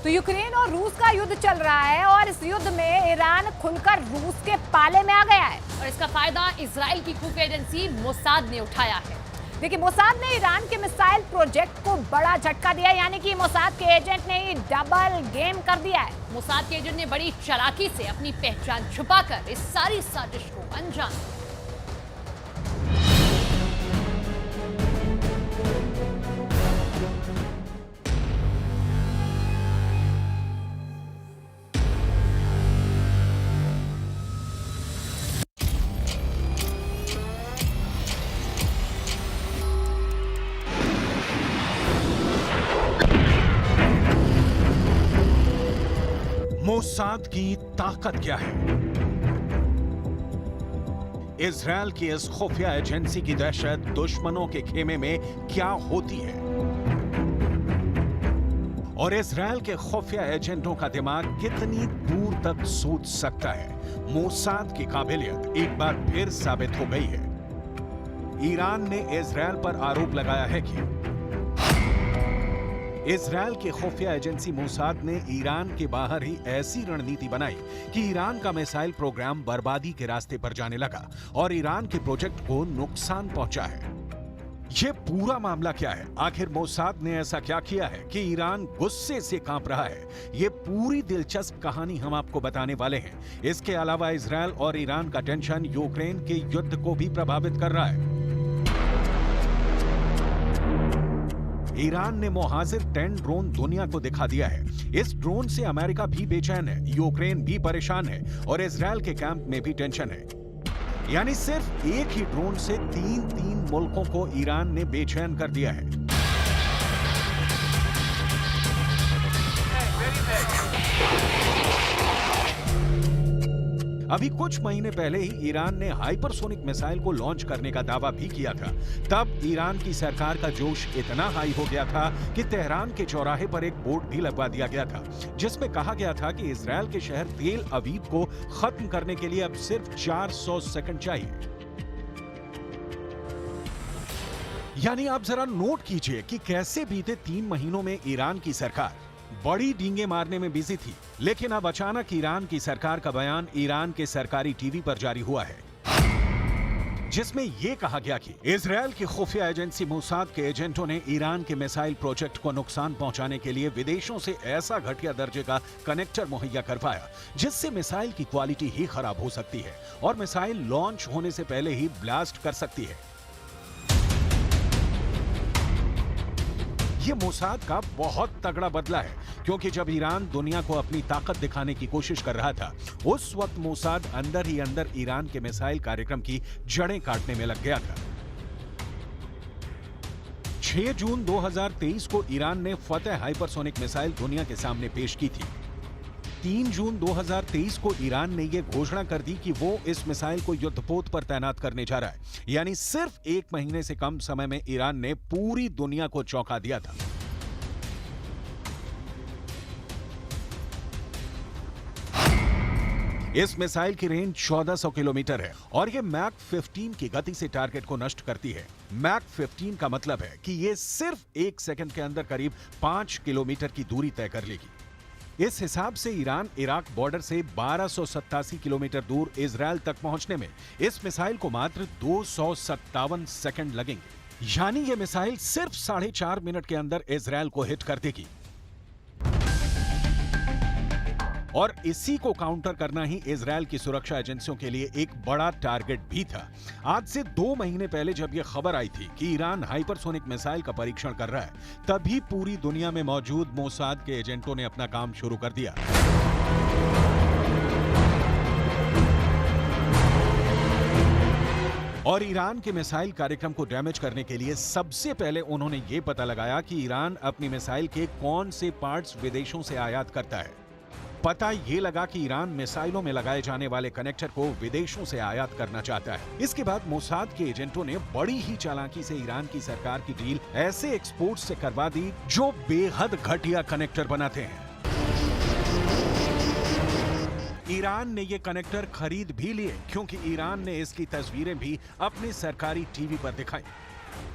तो यूक्रेन और रूस का युद्ध चल रहा है और इस युद्ध में ईरान खुलकर रूस के पाले में आ गया है और इसका फायदा इजराइल की खुफिया एजेंसी मोसाद ने उठाया है। देखिए, मोसाद ने ईरान के मिसाइल प्रोजेक्ट को बड़ा झटका दिया, यानी कि मोसाद के एजेंट ने ही डबल गेम कर दिया है। मोसाद के एजेंट ने बड़ी चालाकी से अपनी पहचान छुपाकर इस सारी साजिश को अंजाम दिया। मोसाद की ताकत क्या है? इजरायल की इस खुफिया एजेंसी की दहशत दुश्मनों के खेमे में क्या होती है? और इजरायल के खुफिया एजेंटों का दिमाग कितनी दूर तक सोच सकता है? मोसाद की काबिलियत एक बार फिर साबित हो गई है। ईरान ने इजरायल पर आरोप लगाया है कि इजरायल की खुफिया एजेंसी मोसाद ने ईरान के बाहर ही ऐसी रणनीति बनाई कि ईरान का मिसाइल प्रोग्राम बर्बादी के रास्ते पर जाने लगा और ईरान के प्रोजेक्ट को नुकसान पहुंचा है। यह पूरा मामला क्या है? आखिर मोसाद ने ऐसा क्या किया है कि ईरान गुस्से से कांप रहा है? यह पूरी दिलचस्प कहानी हम आपको बताने वाले हैं। इसके अलावा इजरायल और ईरान का टेंशन यूक्रेन के युद्ध को भी प्रभावित कर रहा है। ईरान ने मोहाजिर 10 ड्रोन दुनिया को दिखा दिया है। इस ड्रोन से अमेरिका भी बेचैन है, यूक्रेन भी परेशान है और इजरायल के कैंप में भी टेंशन है। यानी सिर्फ एक ही ड्रोन से तीन मुल्कों को ईरान ने बेचैन कर दिया है। अभी कुछ महीने पहले ही ईरान ने हाइपरसोनिक मिसाइल को लॉन्च करने का दावा भी किया था। तब ईरान की सरकार का जोश इतना हाई हो गया था कि तेहरान के चौराहे पर एक बोर्ड भी लगवा दिया गया था, जिसमें कहा गया था कि इजरायल के शहर तेल अवीव को खत्म करने के लिए अब सिर्फ 400 सेकंड चाहिए। यानी आप जरा नोट कीजिए कि कैसे बीते 3 महीनों में ईरान की सरकार बड़ी डींगे मारने में बिजी थी, लेकिन अब अचानक ईरान की सरकार का बयान ईरान के सरकारी टीवी पर जारी हुआ है, जिसमें यह कहा गया कि इजरायल की खुफिया एजेंसी मोसाद के एजेंटों ने ईरान के मिसाइल प्रोजेक्ट को नुकसान पहुंचाने के लिए विदेशों से ऐसा घटिया दर्जे का कनेक्टर मुहैया करवाया जिससे मिसाइल की क्वालिटी ही खराब हो सकती है और मिसाइल लॉन्च होने से पहले ही ब्लास्ट कर सकती है। ये मोसाद का बहुत तगड़ा बदला है, क्योंकि जब ईरान दुनिया को अपनी ताकत दिखाने की कोशिश कर रहा था, उस वक्त मोसाद अंदर ही अंदर ईरान के मिसाइल कार्यक्रम की जड़ें काटने में लग गया था। 6 जून 2023 को ईरान ने फतेह हाइपरसोनिक मिसाइल दुनिया के सामने पेश की थी। 3 जून 2023 को ईरान ने यह घोषणा कर दी कि वो इस मिसाइल को युद्धपोत पर तैनात करने जा रहा है। यानी सिर्फ 1 महीने से कम समय में ईरान ने पूरी दुनिया को चौंका दिया था। इस मिसाइल की रेंज 1400 किलोमीटर है और यह मैक 15 की गति से टारगेट को नष्ट करती है। मैक 15 का मतलब है कि यह सिर्फ 1 सेकंड के अंदर करीब 5 किलोमीटर की दूरी तय कर लेगी। इस हिसाब से ईरान इराक बॉर्डर से 1287 किलोमीटर दूर इजरायल तक पहुंचने में इस मिसाइल को मात्र 257 सेकंड लगेंगे। यानी यह मिसाइल सिर्फ 4.5 मिनट के अंदर इजरायल को हिट कर देगी। और इसी को काउंटर करना ही इजरायल की सुरक्षा एजेंसियों के लिए एक बड़ा टारगेट भी था। आज से 2 महीने पहले जब यह खबर आई थी कि ईरान हाइपरसोनिक मिसाइल का परीक्षण कर रहा है, तभी पूरी दुनिया में मौजूद मोसाद के एजेंटों ने अपना काम शुरू कर दिया। और ईरान के मिसाइल कार्यक्रम को डैमेज करने के लिए सबसे पहले उन्होंने यह पता लगाया कि ईरान अपनी मिसाइल के कौन से पार्ट्स विदेशों से आयात करता है। पता ये लगा कि ईरान मिसाइलों में लगाए जाने वाले कनेक्टर को विदेशों से आयात करना चाहता है। इसके बाद मोसाद के एजेंटों ने बड़ी ही चालाकी से ईरान की सरकार की डील ऐसे एक्सपोर्ट से करवा दी जो बेहद घटिया कनेक्टर बनाते हैं। ईरान ने ये कनेक्टर खरीद भी लिए, क्योंकि ईरान ने इसकी तस्वीरें भी अपने सरकारी टीवी पर दिखाई।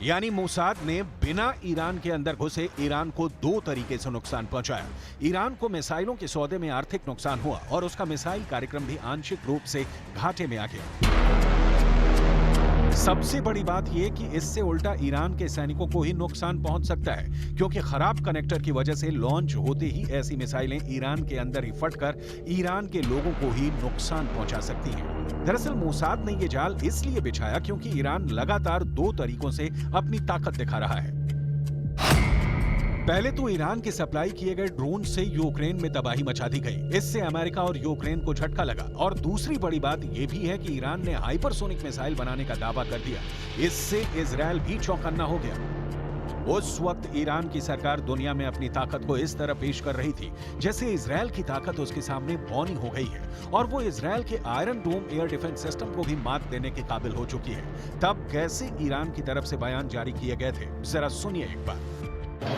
यानी मोसाद ने बिना ईरान के अंदर घुसे ईरान को दो तरीके से नुकसान पहुंचाया। ईरान को मिसाइलों के सौदे में आर्थिक नुकसान हुआ और उसका मिसाइल कार्यक्रम भी आंशिक रूप से घाटे में आ गया। सबसे बड़ी बात यह कि इससे उल्टा ईरान के सैनिकों को ही नुकसान पहुंच सकता है, क्योंकि खराब कनेक्टर की वजह से लॉन्च होते ही ऐसी मिसाइलें ईरान के अंदर ही फटकर ईरान के लोगों को ही नुकसान पहुंचा सकती हैं। दरअसल मोसाद ने यह जाल इसलिए बिछाया क्योंकि ईरान लगातार दो तरीकों से अपनी ताकत दिखा रहा है। पहले तो ईरान के सप्लाई किए गए ड्रोन से यूक्रेन में तबाही मचा दी गई। इससे अमेरिका और यूक्रेन को झटका लगा। और दूसरी बड़ी बात यह भी है कि ईरान ने हाइपरसोनिक मिसाइल बनाने का दावा कर दिया। इससे इजरायल भी चौकन्ना हो गया। उस वक्त ईरान की सरकार दुनिया में अपनी ताकत को इस तरह पेश कर रही थी जैसे इजरायल की ताकत उसके सामने बौनी हो गई है और वो इजरायल के आयरन डोम एयर डिफेंस सिस्टम को भी मात देने के काबिल हो चुकी है। तब कैसे ईरान की तरफ से बयान जारी किए गए थे, जरा सुनिए एक बार।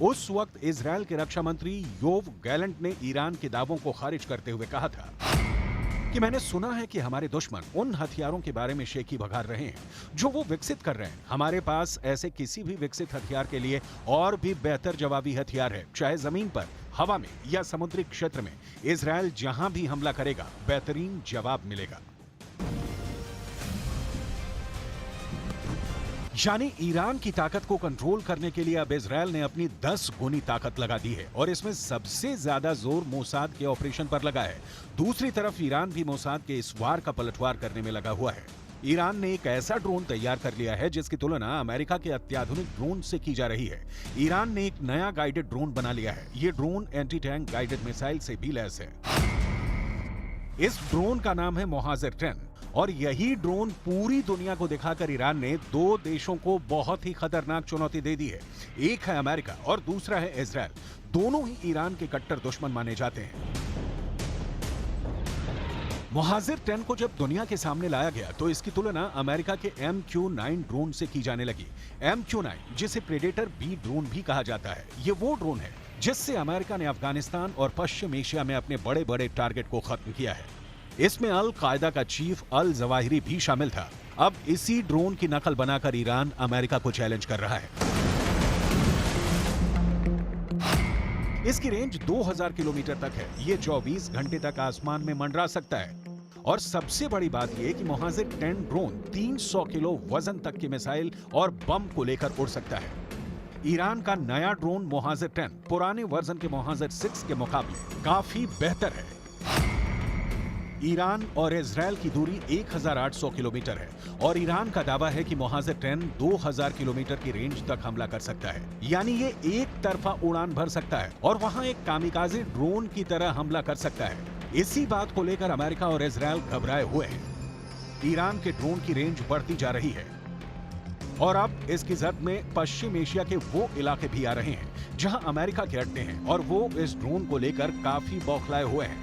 उस वक्त इजरायल के रक्षा मंत्री योव गैलेंट ने ईरान के दावों को खारिज करते हुए कहा था कि मैंने सुना है कि हमारे दुश्मन उन हथियारों के बारे में शेखी बघार रहे हैं जो वो विकसित कर रहे हैं। हमारे पास ऐसे किसी भी विकसित हथियार के लिए और भी बेहतर जवाबी हथियार है। चाहे जमीन पर, हवा में या समुद्री क्षेत्र में, इजरायल जहां भी हमला करेगा बेहतरीन जवाब मिलेगा। यानी ईरान की ताकत को कंट्रोल करने के लिए अब इजरायल ने अपनी 10 गुनी ताकत लगा दी है और इसमें सबसे ज्यादा जोर मोसाद के ऑपरेशन पर लगा है। दूसरी तरफ ईरान भी मोसाद के इस वार का पलटवार करने में लगा हुआ है। ईरान ने एक ऐसा ड्रोन तैयार कर लिया है जिसकी तुलना अमेरिका के अत्याधुनिक ड्रोन से की जा रही है। ईरान ने एक नया गाइडेड ड्रोन बना लिया है। ये drone anti tank guided missile से भी लैस है। इस ड्रोन का नाम है मोहाजिर 10 और यही ड्रोन पूरी दुनिया को दिखाकर ईरान ने दो देशों को बहुत ही खतरनाक चुनौती दे दी है। एक है अमेरिका और दूसरा है इजरायल। दोनों ही ईरान के कट्टर दुश्मन माने जाते हैं। मोहाजिर 10 को जब दुनिया के सामने लाया गया तो इसकी तुलना अमेरिका के MQ-9 ड्रोन से की जाने लगी। MQ-9 जिसे प्रेडेटर बी ड्रोन भी कहा जाता है, ये वो ड्रोन है जिससे अमेरिका ने अफगानिस्तान और पश्चिम एशिया में अपने बड़े बड़े टारगेट को खत्म किया है। इसमें अल कायदा का चीफ अल जवाहिरी भी शामिल था। अब इसी ड्रोन की नकल बनाकर ईरान अमेरिका को चैलेंज कर रहा है। इसकी रेंज 2000 किलोमीटर तक है। ये 24 घंटे तक आसमान में मंडरा सकता है। और सबसे बड़ी बात यह कि मोहाजिर 10 ड्रोन 300 किलो वजन तक की मिसाइल और बम को लेकर उड़ सकता है। ईरान का नया ड्रोन मोहाजिर 10 पुराने वर्जन के मोहाजिर 6 के मुकाबले काफी बेहतर है। ईरान और इजरायल की दूरी 1800 किलोमीटर है और ईरान का दावा है कि मोहाजिर 10 2000 किलोमीटर की रेंज तक हमला कर सकता है। यानी ये एक तरफा उड़ान भर सकता है और वहां एक कामिकाज़े ड्रोन की तरह हमला कर सकता है। इसी बात को लेकर अमेरिका और इजरायल घबराए हुए हैं। ईरान के ड्रोन की रेंज बढ़ती जा रही है और अब इसकी जद में पश्चिम एशिया के वो इलाके भी आ रहे हैं जहां अमेरिका के अड्डे हैं और वो इस ड्रोन को लेकर काफी बौखलाए हुए हैं।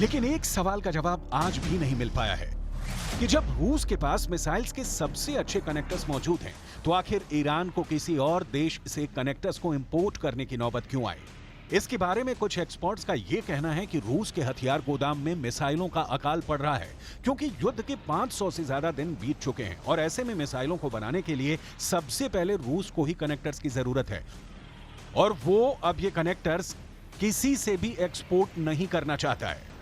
लेकिन एक सवाल का जवाब आज भी नहीं मिल पाया है कि जब रूस के पास मिसाइल्स के सबसे अच्छे कनेक्टर्स मौजूद हैं, तो आखिर ईरान को किसी और देश से कनेक्टर्स को इंपोर्ट करने की नौबत क्यों आई? इसके बारे में कुछ एक्सपर्ट्स का यह कहना है कि रूस के हथियार गोदाम में मिसाइलों का अकाल पड़ रहा है, क्योंकि युद्ध के 500 से ज्यादा दिन बीत चुके हैं और ऐसे में मिसाइलों को बनाने के लिए सबसे पहले रूस को ही कनेक्टर्स की जरूरत है, और वो अब ये कनेक्टर्स किसी से भी एक्सपोर्ट नहीं करना चाहता है।